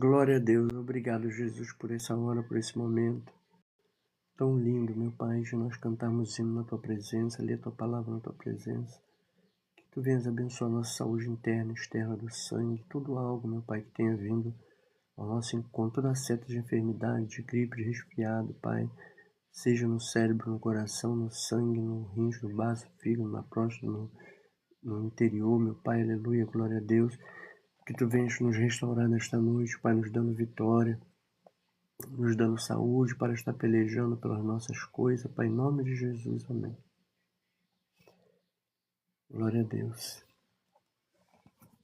Glória a Deus, obrigado Jesus por essa hora, por esse momento tão lindo, meu Pai, de nós cantarmos hino na Tua presença, ler a Tua palavra na Tua presença. Que Tu venhas abençoar a nossa saúde interna e externa do sangue, tudo algo, meu Pai, que tenha vindo ao nosso encontro, toda seta de enfermidade, de gripe, de resfriado, Pai, seja no cérebro, no coração, no sangue, no rins, no baço, no fígado, na próstata, no interior, meu Pai, aleluia, glória a Deus. Que Tu venhas nos restaurar nesta noite, Pai, nos dando vitória, nos dando saúde para estar pelejando pelas nossas coisas, Pai, em nome de Jesus, amém. Glória a Deus.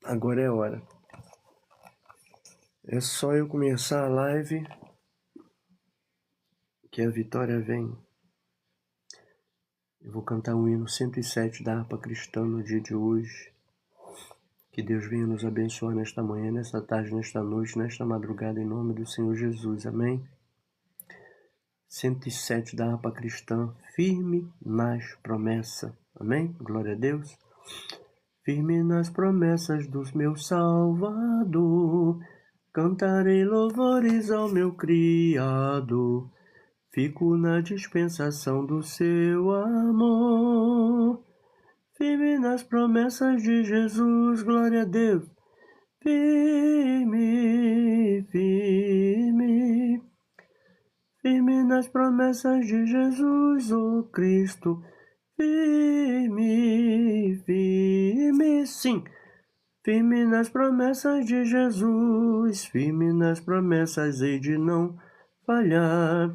Agora é a hora. É só eu começar a live que a vitória vem. Eu vou cantar o hino 107 da harpa cristã no dia de hoje. Que Deus venha nos abençoar nesta manhã, nesta tarde, nesta noite, nesta madrugada, em nome do Senhor Jesus, amém. 107 da harpa cristã, firme nas promessas, amém? Glória a Deus. Firme nas promessas do meu Salvador, cantarei louvores ao meu Criador. Fico na dispensação do seu amor. Firme nas promessas de Jesus, glória a Deus. Firme, firme. Firme nas promessas de Jesus, oh Cristo. Firme, firme, sim. Firme nas promessas de Jesus, firme nas promessas hei de não falhar.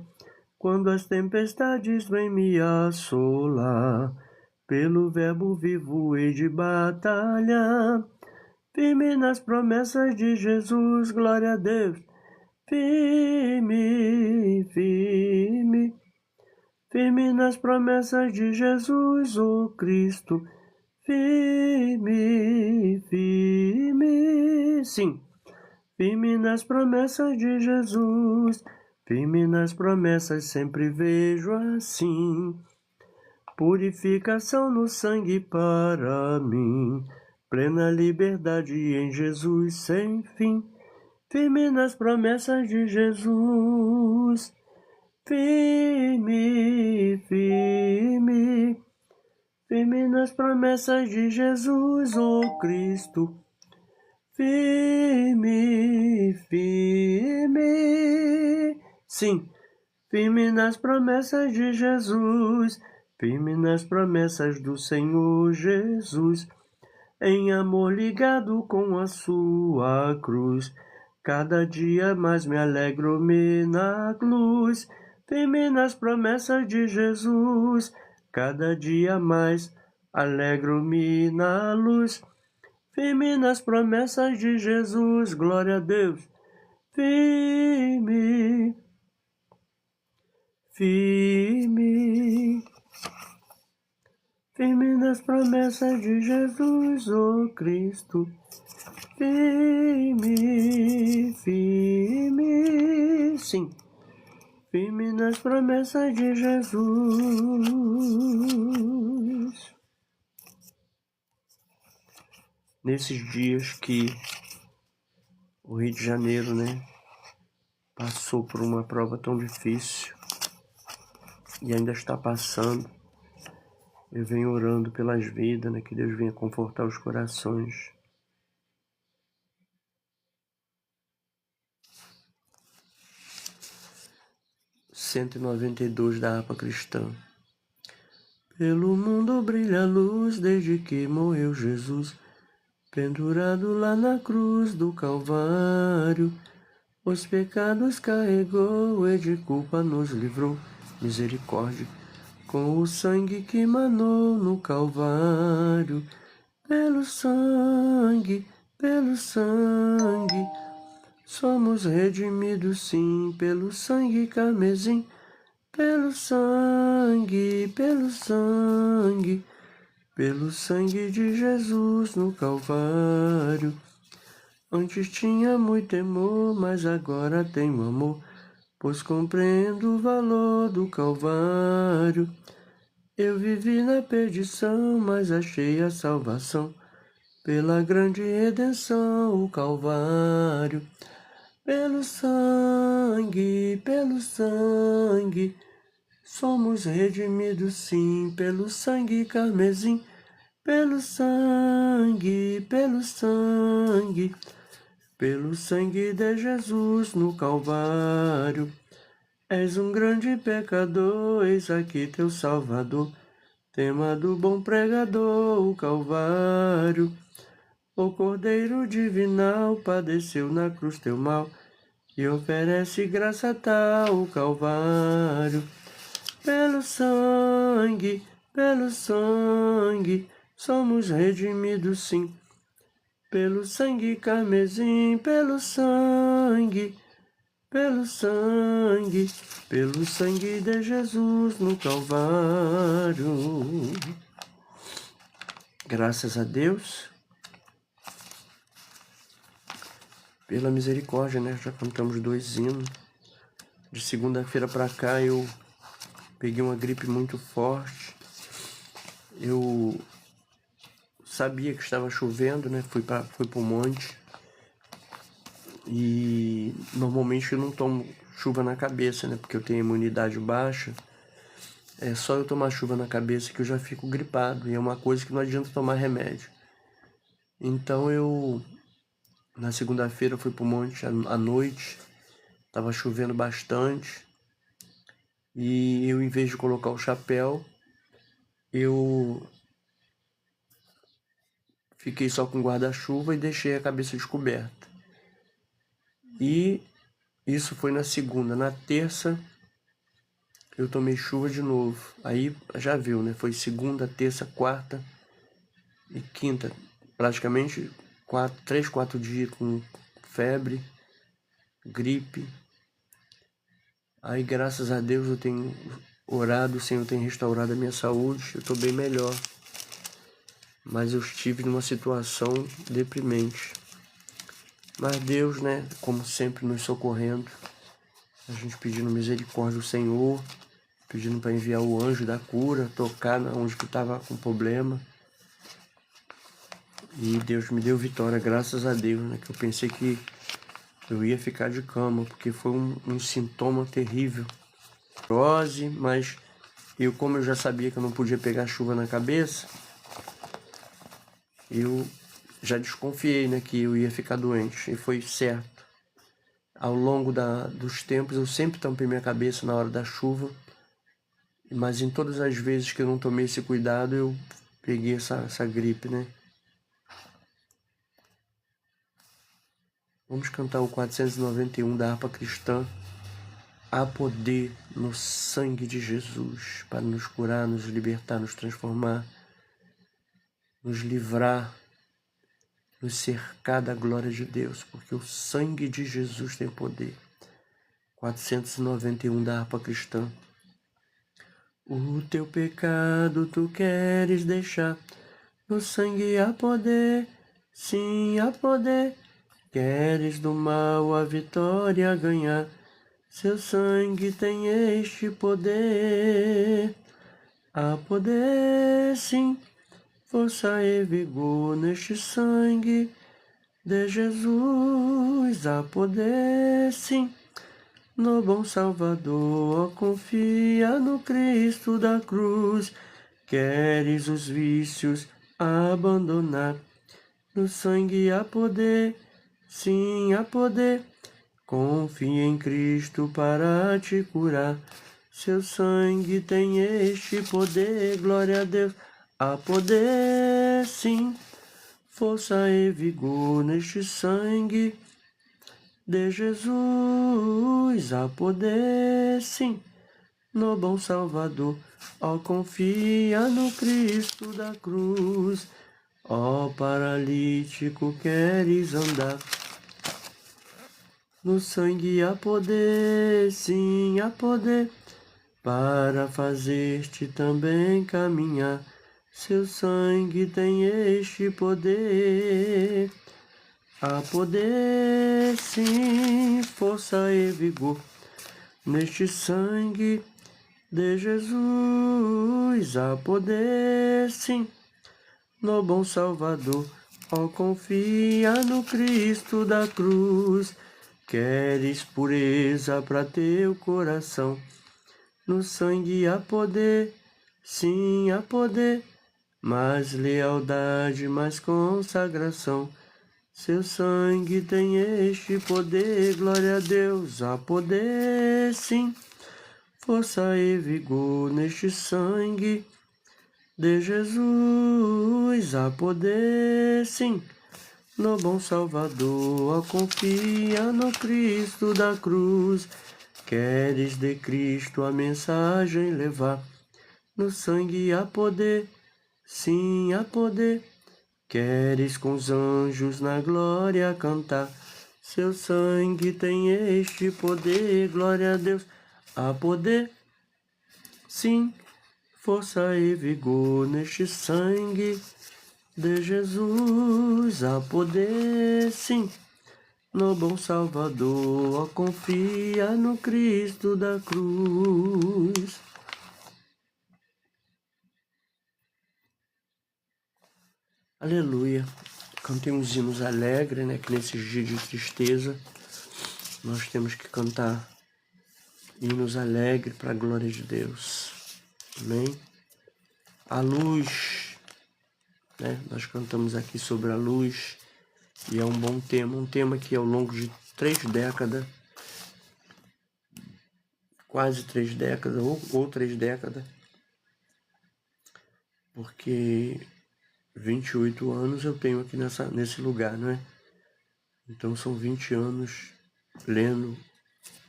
Quando as tempestades vêm me assolar, pelo verbo vivo hei de batalhar. Firme nas promessas de Jesus, glória a Deus. Firme, firme. Firme nas promessas de Jesus, oh Cristo. Firme, firme, sim. Firme nas promessas de Jesus. Firme nas promessas sempre vejo assim. Purificação no sangue para mim. Plena liberdade em Jesus sem fim. Firme nas promessas de Jesus. Firme, firme. Firme nas promessas de Jesus, oh Cristo. Firme, firme. Sim, firme nas promessas de Jesus. Firme nas promessas do Senhor Jesus. Em amor ligado com a sua cruz. Cada dia mais me alegro-me na luz. Firme nas promessas de Jesus. Cada dia mais alegro-me na luz. Firme nas promessas de Jesus, glória a Deus. Firme, firme. Firme nas promessas de Jesus, oh Cristo. Firme, firme, sim. Firme nas promessas de Jesus. Nesses dias que o Rio de Janeiro, passou por uma prova tão difícil e ainda está passando, eu venho orando pelas vidas, que Deus venha confortar os corações. (192) da harpa cristã. Pelo mundo brilha a luz desde que morreu Jesus, pendurado lá na cruz do Calvário. Os pecados carregou e de culpa nos livrou, misericórdia, com o sangue que manou no Calvário. Pelo sangue, somos redimidos sim, pelo sangue carmesim. Pelo sangue de Jesus no Calvário. Antes tinha muito temor, mas agora tenho amor, pois compreendo o valor do Calvário. Eu vivi na perdição, mas achei a salvação, pela grande redenção, o Calvário. pelo sangue, somos redimidos sim, pelo sangue carmesim, pelo sangue de Jesus no Calvário. És um grande pecador, eis aqui teu Salvador, tema do bom pregador, o Calvário. O Cordeiro divinal padeceu na cruz teu mal, e oferece graça tal, o Calvário. Pelo sangue, somos redimidos sim, pelo sangue carmesim, pelo sangue de Jesus no Calvário. Graças a Deus, pela misericórdia, né? Já cantamos 2 hinos. De segunda-feira para cá eu peguei uma gripe muito forte. Eu sabia que estava chovendo, né? Fui pro monte. E normalmente eu não tomo chuva na cabeça, né? Porque eu tenho imunidade baixa. É só eu tomar chuva na cabeça que eu já fico gripado. E é uma coisa que não adianta tomar remédio. Então na segunda-feira, fui pro monte à noite. Tava chovendo bastante. E eu, em vez de colocar o chapéu, eu fiquei só com guarda-chuva e deixei a cabeça descoberta. E isso foi na segunda. Na terça, eu tomei chuva de novo. Aí já viu, né? Foi segunda, terça, quarta e quinta. Praticamente 3, 4 dias com febre, gripe. Aí, graças a Deus, eu tenho orado, o Senhor tem restaurado a minha saúde. Eu tô bem melhor. Mas eu estive numa situação deprimente. Mas Deus, né, como sempre, nos socorrendo. A gente pedindo misericórdia ao Senhor, pedindo para enviar o anjo da cura, tocar onde que estava com problema. E Deus me deu vitória, graças a Deus, né? Que eu pensei que eu ia ficar de cama, porque foi um sintoma terrível. Mas como eu já sabia que eu não podia pegar chuva na cabeça, eu já desconfiei, né, que eu ia ficar doente, e foi certo. Ao longo dos tempos, eu sempre tampei minha cabeça na hora da chuva, mas em todas as vezes que eu não tomei esse cuidado, eu peguei essa gripe, né? Vamos cantar o 491 da harpa cristã. Há poder no sangue de Jesus para nos curar, nos libertar, nos transformar, nos livrar, nos cercar da glória de Deus, porque o sangue de Jesus tem poder. 491 da harpa cristã. O teu pecado tu queres deixar, no sangue há poder, sim há poder. Queres do mal a vitória ganhar, seu sangue tem este poder. Há poder sim, força e vigor neste sangue de Jesus. Há poder sim, no bom Salvador, confia no Cristo da cruz. Queres os vícios abandonar, no sangue há poder, sim há poder. Confia em Cristo para te curar, seu sangue tem este poder, glória a Deus. Há poder sim, força e vigor neste sangue de Jesus. Há poder sim, no bom Salvador, ó confia no Cristo da cruz. Ó paralítico, queres andar, no sangue há poder, sim há poder, para fazer-te também caminhar. Seu sangue tem este poder. Há poder, sim, força e vigor neste sangue de Jesus. Há poder, sim, no bom Salvador. Ó, confia no Cristo da cruz. Queres pureza para teu coração, no sangue há poder, sim há poder, mais lealdade, mais consagração. Seu sangue tem este poder, glória a Deus, há poder, sim, força e vigor neste sangue de Jesus, há poder, sim, no bom Salvador, confia no Cristo da cruz. Queres de Cristo a mensagem levar, no sangue há poder, sim há poder. Queres com os anjos na glória cantar, seu sangue tem este poder, glória a Deus. Há poder, sim, força e vigor neste sangue de Jesus. Há poder, sim, no bom Salvador, confia no Cristo da cruz. Aleluia. Cantemos hinos alegres, né? Que nesses dias de tristeza nós temos que cantar hinos alegres para a glória de Deus. Amém? A luz, né? Nós cantamos aqui sobre a luz e é um bom tema, um tema que ao longo de 3 décadas, quase 3 décadas ou 3 décadas, porque 28 anos eu tenho aqui nesse lugar, não é? Então são 20 anos lendo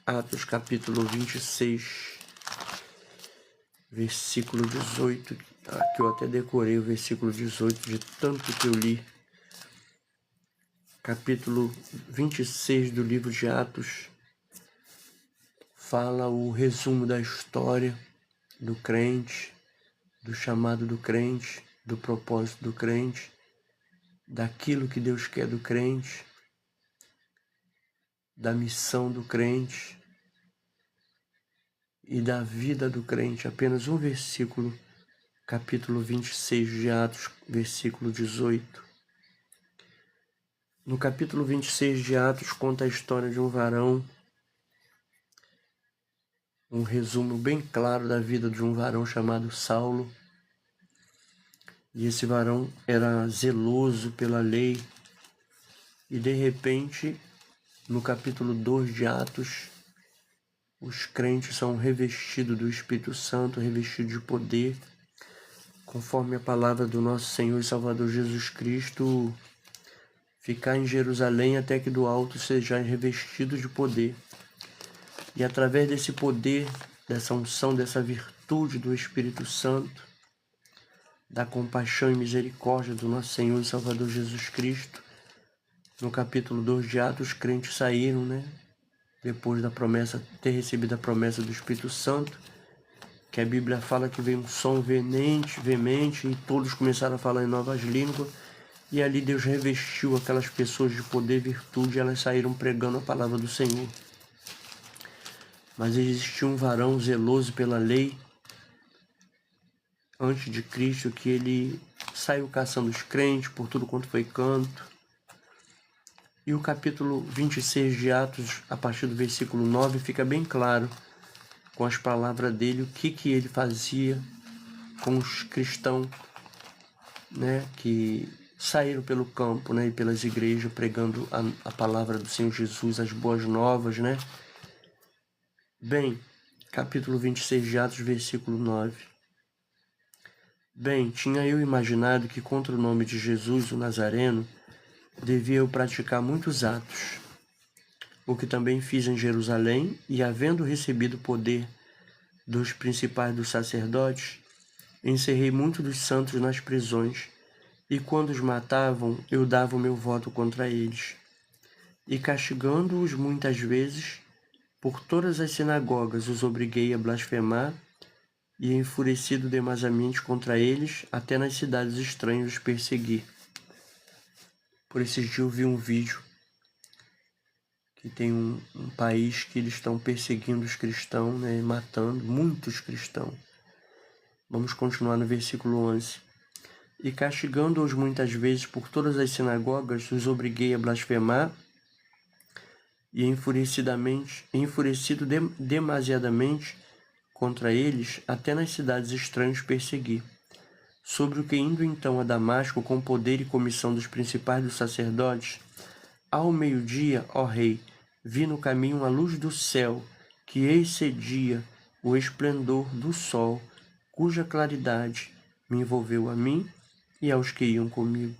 Atos capítulo 26, versículo 18, que eu até decorei o versículo 18 de tanto que eu li. Capítulo 26 do livro de Atos fala o resumo da história do crente, do chamado do crente, do propósito do crente, daquilo que Deus quer do crente, da missão do crente e da vida do crente. Apenas um versículo, capítulo 26 de Atos, versículo 18. No capítulo 26 de Atos conta a história de um varão, um resumo bem claro da vida de um varão chamado Saulo. E esse varão era zeloso pela lei. E de repente, no capítulo 2 de Atos, os crentes são revestidos do Espírito Santo, revestidos de poder, conforme a palavra do nosso Senhor e Salvador Jesus Cristo, ficar em Jerusalém até que do alto sejam revestidos de poder. E através desse poder, dessa unção, dessa virtude do Espírito Santo, da compaixão e misericórdia do nosso Senhor e Salvador Jesus Cristo, no capítulo 2 de Atos, os crentes saíram, né? Depois da promessa, ter recebido a promessa do Espírito Santo, que a Bíblia fala que veio um som veemente, e todos começaram a falar em novas línguas, e ali Deus revestiu aquelas pessoas de poder e virtude, e elas saíram pregando a palavra do Senhor. Mas existia um varão zeloso pela lei, antes de Cristo, que ele saiu caçando os crentes por tudo quanto foi canto. E o capítulo 26 de Atos, a partir do versículo 9, fica bem claro, com as palavras dele, o que ele fazia com os cristãos, né, que saíram pelo campo, né, e pelas igrejas, pregando a palavra do Senhor Jesus, as boas novas, né? Bem, capítulo 26 de Atos, versículo 9. Bem, tinha eu imaginado que contra o nome de Jesus, o Nazareno, devia eu praticar muitos atos, o que também fiz em Jerusalém, e havendo recebido poder dos principais dos sacerdotes, encerrei muitos dos santos nas prisões, e quando os matavam, eu dava o meu voto contra eles. E castigando-os muitas vezes, por todas as sinagogas os obriguei a blasfemar, e enfurecido demasiadamente contra eles, até nas cidades estranhas os persegui. Por esses dias eu vi um vídeo que tem um país que eles estão perseguindo os cristãos, né, matando muitos cristãos. Vamos continuar no versículo 11. E castigando-os muitas vezes por todas as sinagogas, os obriguei a blasfemar, e enfurecido demasiadamente contra eles, até nas cidades estranhas persegui. Sobre o que indo então a Damasco com poder e comissão dos principais dos sacerdotes, ao meio-dia, ó rei, vi no caminho uma luz do céu, que excedia o esplendor do sol, cuja claridade me envolveu a mim e aos que iam comigo.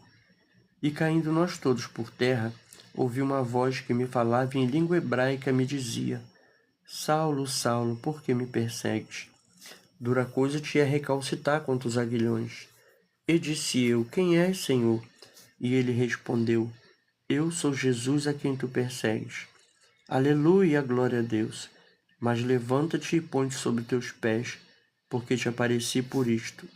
E caindo nós todos por terra, ouvi uma voz que me falava em língua hebraica, me dizia: Saulo, Saulo, por que me persegues? Dura coisa te é recalcitar contra os aguilhões. E disse eu: Quem és, Senhor? E ele respondeu: Eu sou Jesus a quem tu persegues. Aleluia, glória a Deus. Mas levanta-te e põe-te sobre teus pés, porque te apareci por isto.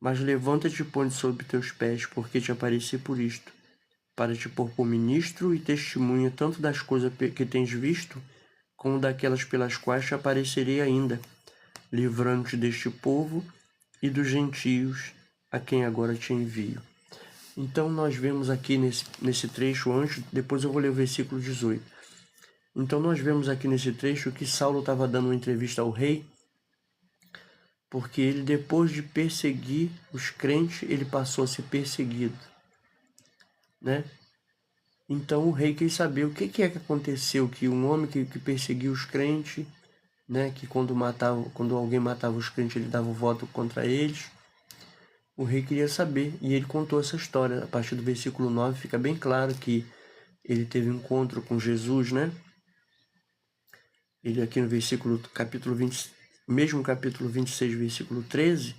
Mas levanta-te e põe-te sobre teus pés, porque te apareci por isto, para te pôr por ministro e testemunha tanto das coisas que tens visto, como daquelas pelas quais te aparecerei ainda, livrando-te deste povo e dos gentios, a quem agora te envio. Então nós vemos aqui nesse trecho, depois eu vou ler o versículo 18. Então nós vemos aqui nesse trecho que Saulo estava dando uma entrevista ao rei, porque ele, depois de perseguir os crentes, ele passou a ser perseguido, né? Então o rei quis saber o que é que aconteceu, que um homem que perseguia os crentes, né, que quando alguém matava os crentes, ele dava o voto contra eles. O rei queria saber, e ele contou essa história. A partir do versículo 9 fica bem claro que ele teve um encontro com Jesus, né? Ele aqui no capítulo 20, mesmo capítulo 26, versículo 13,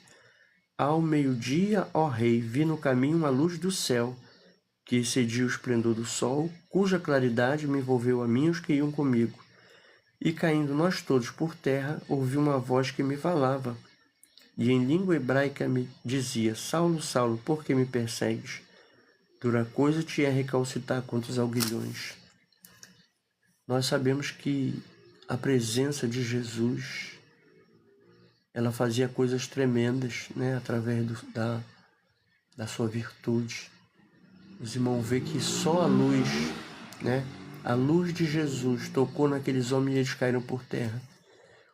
ao meio-dia, ó rei, vi no caminho uma luz do céu, que excedia o esplendor do sol, cuja claridade me envolveu a mim e os que iam comigo. E caindo nós todos por terra, ouvi uma voz que me falava, e em língua hebraica me dizia: Saulo, Saulo, por que me persegues? Dura coisa te é recalcitar contra os aguilhões. Nós sabemos que a presença de Jesus, ela fazia coisas tremendas, né, através da sua virtude. Os irmãos vê que só a luz, né, a luz de Jesus tocou naqueles homens e eles caíram por terra.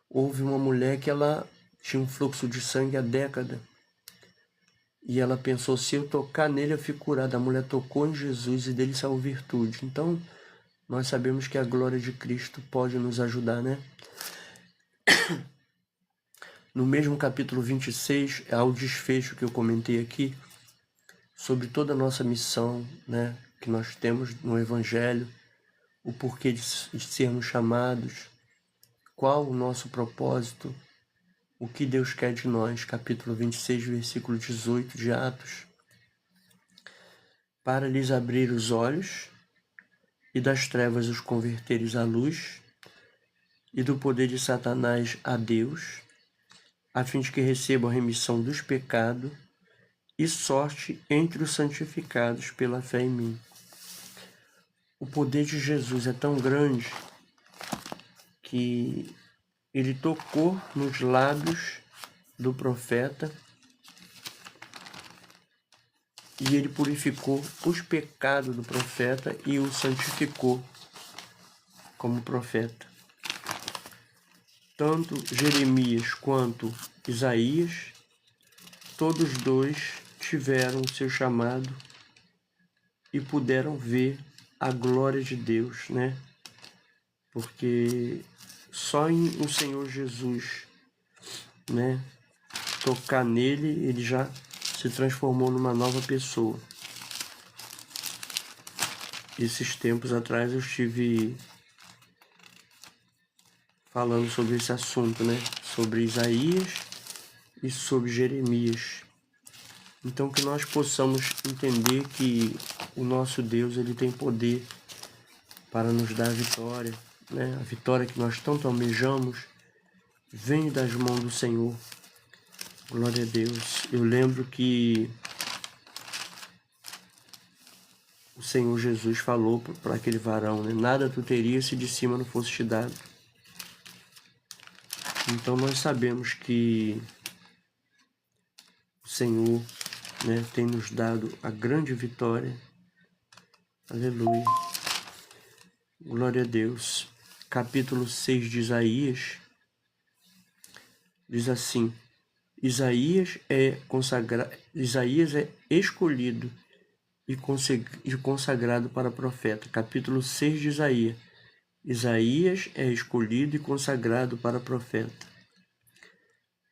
Houve uma mulher que ela tinha um fluxo de sangue há década. E ela pensou, se eu tocar nele eu fico curada. A mulher tocou em Jesus e dele saiu virtude. Então, nós sabemos que a glória de Cristo pode nos ajudar, né? No mesmo capítulo 26, há o desfecho que eu comentei aqui, sobre toda a nossa missão, né, que nós temos no Evangelho, o porquê de sermos chamados, qual o nosso propósito, o que Deus quer de nós, capítulo 26, versículo 18 de Atos, para lhes abrir os olhos e das trevas os converteres à luz e do poder de Satanás a Deus, a fim de que recebam a remissão dos pecados e sorte entre os santificados pela fé em mim. O poder de Jesus é tão grande que ele tocou nos lábios do profeta e ele purificou os pecados do profeta e o santificou como profeta. Tanto Jeremias quanto Isaías, todos dois tiveram o seu chamado e puderam ver a glória de Deus, né? Porque só em o Senhor Jesus, né, tocar nele, ele já se transformou numa nova pessoa. Esses tempos atrás eu estive falando sobre esse assunto, né? Sobre Isaías e sobre Jeremias. Então que nós possamos entender que o nosso Deus, ele tem poder para nos dar a vitória, né? A vitória que nós tanto almejamos vem das mãos do Senhor. Glória a Deus. Eu lembro que o Senhor Jesus falou para aquele varão, né? Nada tu terias se de cima não fosse te dado. Então nós sabemos que o Senhor, né, tem nos dado a grande vitória. Aleluia. Glória a Deus. Capítulo 6 de Isaías diz assim: Isaías é escolhido e consagrado para profeta. Capítulo 6 de Isaías. Isaías é escolhido e consagrado para profeta.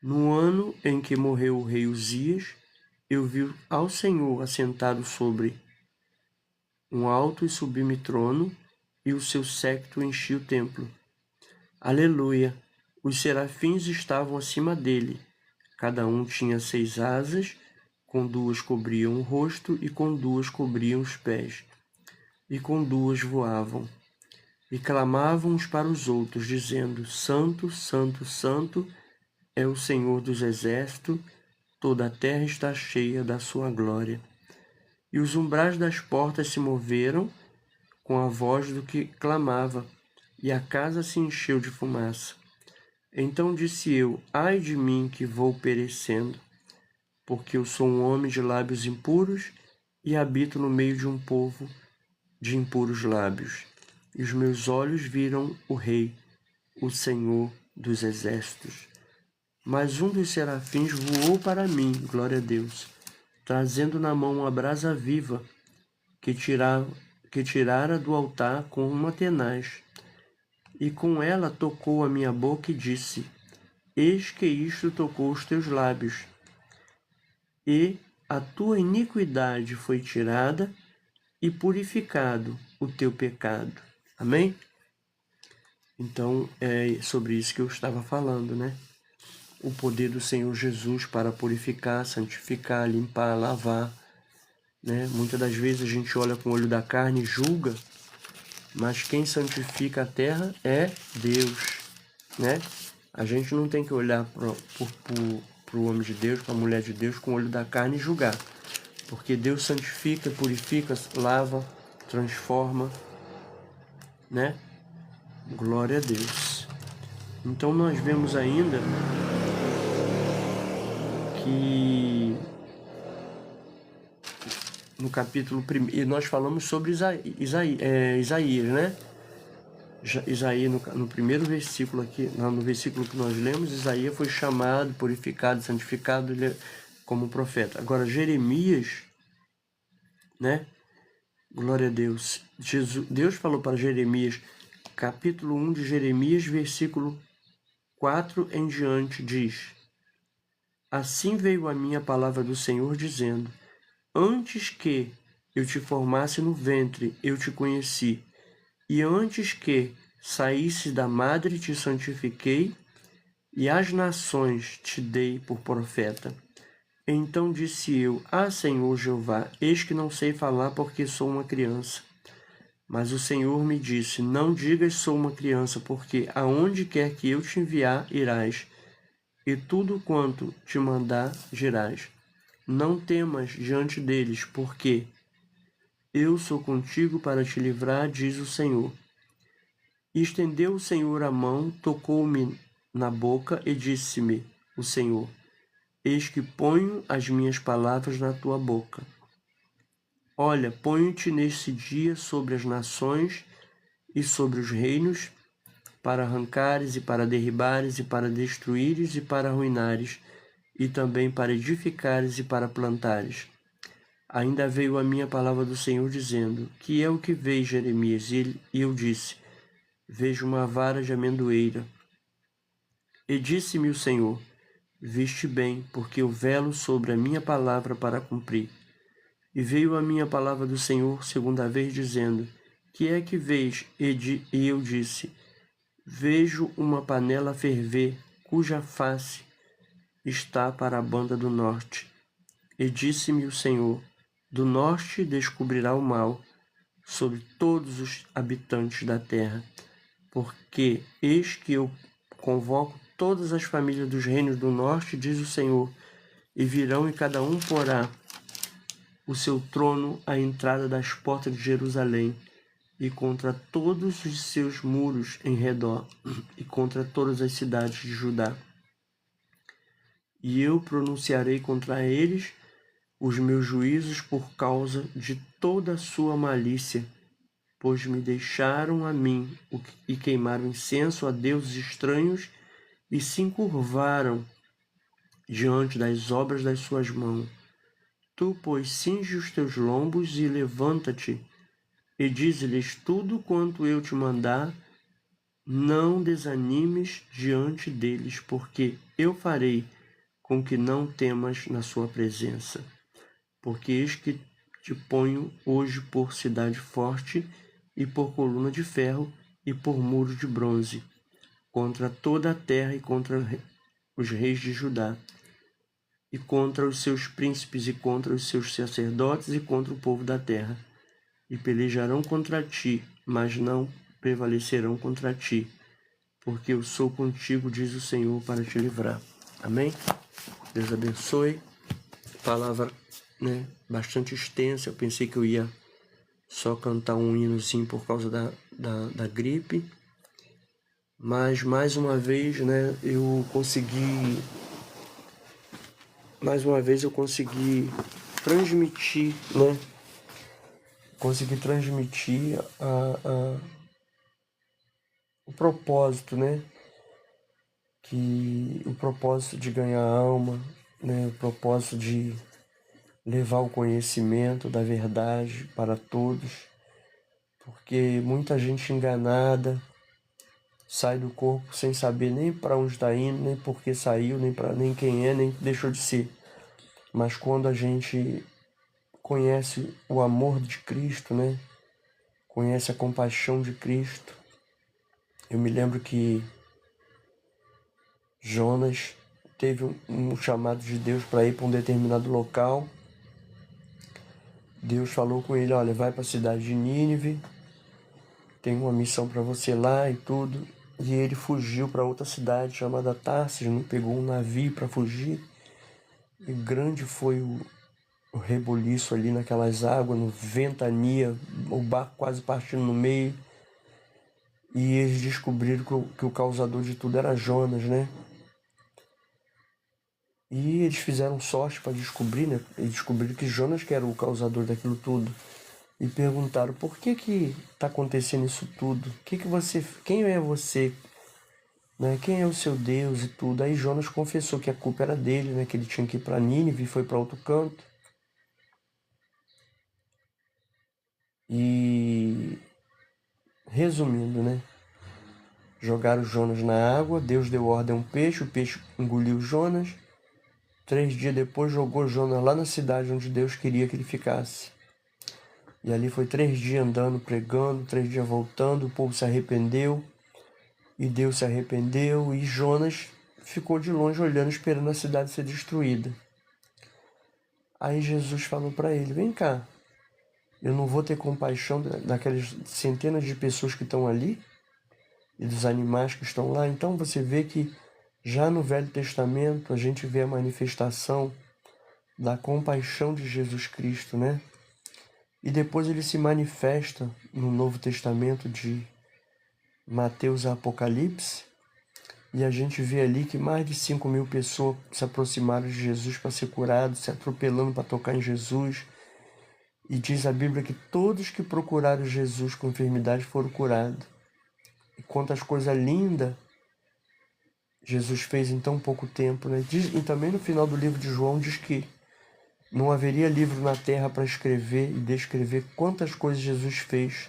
No ano em que morreu o rei Uzias, eu vi ao Senhor assentado sobre um alto e sublime trono, e o seu séquito enchia o templo. Aleluia! Os serafins estavam acima dele. Cada um tinha 6 asas, com 2 cobriam o rosto, e com 2 cobriam os pés, e com 2 voavam. E clamavam uns para os outros, dizendo: Santo, Santo, Santo é o Senhor dos exércitos, toda a terra está cheia da sua glória. E os umbrais das portas se moveram com a voz do que clamava, e a casa se encheu de fumaça. Então disse eu: Ai de mim que vou perecendo, porque eu sou um homem de lábios impuros e habito no meio de um povo de impuros lábios. E os meus olhos viram o Rei, o Senhor dos exércitos. Mas um dos serafins voou para mim, glória a Deus, trazendo na mão uma brasa viva que tirara do altar com uma tenaz. E com ela tocou a minha boca e disse: Eis que isto tocou os teus lábios, e a tua iniquidade foi tirada e purificado o teu pecado. Amém? Então, é sobre isso que eu estava falando, né? O poder do Senhor Jesus para purificar, santificar, limpar, lavar, né? Muitas das vezes a gente olha com o olho da carne e julga, mas quem santifica a terra é Deus, né? A gente não tem que olhar para o homem de Deus, para a mulher de Deus com o olho da carne e julgar, porque Deus santifica, purifica, lava, transforma, né? Glória a Deus. Então nós vemos ainda que no capítulo 1, e nós falamos sobre Isaías, né? Isaías, no primeiro versículo aqui, no versículo que nós lemos, Isaías foi chamado, purificado, santificado como profeta. Agora, Jeremias, né? Glória a Deus. Deus falou para Jeremias, capítulo 1 de Jeremias, versículo 4 em diante, diz: Assim veio a mim a palavra do Senhor, dizendo: Antes que eu te formasse no ventre, eu te conheci, e antes que saísse da madre te santifiquei, e às nações te dei por profeta. Então disse eu: Senhor Jeová, eis que não sei falar porque sou uma criança. Mas o Senhor me disse: Não digas sou uma criança, porque aonde quer que eu te enviar, irás, e tudo quanto te mandar, dirás. Não temas diante deles, porque eu sou contigo para te livrar, diz o Senhor. E estendeu o Senhor a mão, tocou-me na boca e disse-me o Senhor: Eis que ponho as minhas palavras na tua boca. Olha, ponho-te nesse dia sobre as nações e sobre os reinos, para arrancares e para derribares e para destruíres e para arruinares, e também para edificares e para plantares. Ainda veio a minha palavra do Senhor dizendo: Que é o que vês, Jeremias? E eu disse: Vejo uma vara de amendoeira. E disse-me o Senhor: Viste bem, porque eu velo sobre a minha palavra para cumprir. E veio a minha palavra do Senhor segunda vez, dizendo: Que é que vês? E eu disse: Vejo uma panela a ferver, cuja face está para a banda do norte. E disse-me o Senhor: Do norte descobrirá o mal sobre todos os habitantes da terra, porque eis que eu convoco todas as famílias dos reinos do norte, diz o Senhor, e virão e cada um porá o seu trono à entrada das portas de Jerusalém, e contra todos os seus muros em redor, e contra todas as cidades de Judá. E eu pronunciarei contra eles os meus juízos por causa de toda a sua malícia, pois me deixaram a mim e queimaram incenso a deuses estranhos e se encurvaram diante das obras das suas mãos. Tu, pois, cinge os teus lombos e levanta-te, e dize-lhes tudo quanto eu te mandar, não desanimes diante deles, porque eu farei com que não temas na sua presença. Porque eis que te ponho hoje por cidade forte, e por coluna de ferro, e por muro de bronze, contra toda a terra e contra os reis de Judá, e contra os seus príncipes, e contra os seus sacerdotes, e contra o povo da terra. E pelejarão contra ti, mas não prevalecerão contra ti, porque eu sou contigo, diz o Senhor, para te livrar. Amém? Deus abençoe. Palavra, bastante extensa. Eu pensei que eu ia só cantar um hinozinho por causa da gripe. Mas, mais uma vez, eu consegui transmitir, o propósito, que o propósito de ganhar alma, o propósito de levar o conhecimento da verdade para todos, porque muita gente enganada sai do corpo sem saber nem para onde está indo, nem por que saiu, nem quem é, nem deixou de ser. Mas quando a gente conhece o amor de Cristo, conhece a compaixão de Cristo, eu me lembro que Jonas teve um chamado de Deus para ir para um determinado local. Deus falou com ele, olha, vai para a cidade de Nínive, tem uma missão para você lá e tudo. E ele fugiu para outra cidade chamada Tarsis, pegou um navio para fugir. E grande foi o reboliço ali naquelas águas, no ventania, o barco quase partindo no meio. E eles descobriram que o causador de tudo era Jonas, E eles fizeram sorte para descobrir, E descobriram que Jonas que era o causador daquilo tudo. E perguntaram, por que está acontecendo isso tudo? Quem é você? Quem é o seu Deus e tudo? Aí Jonas confessou que a culpa era dele, que ele tinha que ir para Nínive e foi para outro canto. E resumindo, jogaram Jonas na água, Deus deu ordem a um peixe, o peixe engoliu Jonas. 3 dias depois jogou Jonas lá na cidade onde Deus queria que ele ficasse. E ali foi 3 dias andando, pregando, 3 dias voltando, o povo se arrependeu. E Deus se arrependeu e Jonas ficou de longe olhando, esperando a cidade ser destruída. Aí Jesus falou para ele, vem cá, eu não vou ter compaixão daquelas centenas de pessoas que estão ali e dos animais que estão lá? Então você vê que já no Velho Testamento a gente vê a manifestação da compaixão de Jesus Cristo, E depois ele se manifesta no Novo Testamento de Mateus e Apocalipse, e a gente vê ali que mais de 5.000 pessoas se aproximaram de Jesus para ser curados, se atropelando para tocar em Jesus. E diz a Bíblia que todos que procuraram Jesus com enfermidade foram curados. E quantas coisas lindas Jesus fez em tão pouco tempo, E também no final do livro de João diz que não haveria livro na terra para escrever e descrever quantas coisas Jesus fez,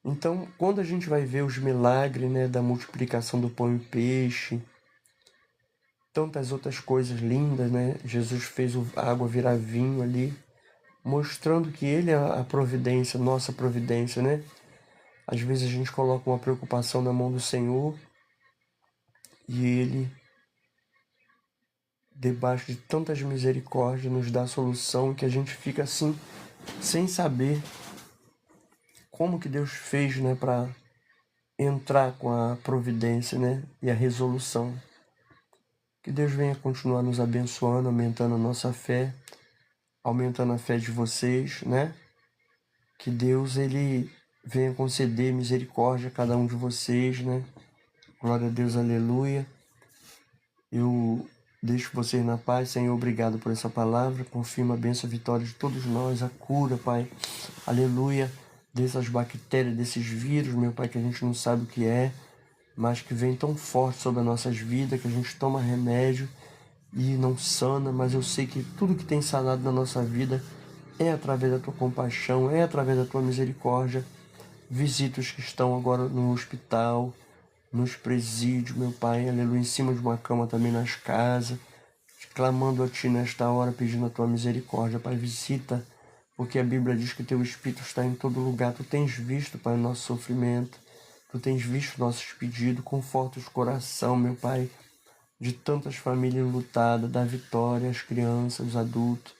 Então, quando a gente vai ver os milagres, da multiplicação do pão e peixe, tantas outras coisas lindas, Jesus fez a água virar vinho ali, mostrando que Ele é a providência, nossa providência, Às vezes a gente coloca uma preocupação na mão do Senhor e Ele, debaixo de tantas misericórdias, nos dá a solução que a gente fica assim, sem saber como que Deus fez, para entrar com a providência, e a resolução. Que Deus venha continuar nos abençoando, aumentando a nossa fé, aumentando a fé de vocês, Que Deus, Ele venha conceder misericórdia a cada um de vocês, Glória a Deus, aleluia. Eu deixo vocês na paz, Senhor, obrigado por essa palavra. Confirma a bênção, a vitória de todos nós, a cura, Pai. Aleluia. dessas bactérias, desses vírus, meu Pai, que a gente não sabe o que é, mas que vem tão forte sobre as nossas vidas, que a gente toma remédio e não sana, mas eu sei que tudo que tem sanado na nossa vida é através da Tua compaixão, é através da Tua misericórdia. Visita os que estão agora no hospital, nos presídios, meu Pai, aleluia, em cima de uma cama também nas casas, clamando a Ti nesta hora, pedindo a Tua misericórdia. Pai, visita, porque a Bíblia diz que Teu Espírito está em todo lugar. Tu tens visto, Pai, o nosso sofrimento, Tu tens visto nossos pedidos, conforta os coração, meu Pai, de tantas famílias lutadas, da vitória, as crianças, os adultos.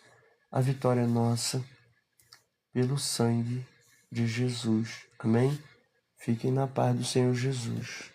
A vitória é nossa, pelo sangue de Jesus. Amém? Fiquem na paz do Senhor Jesus.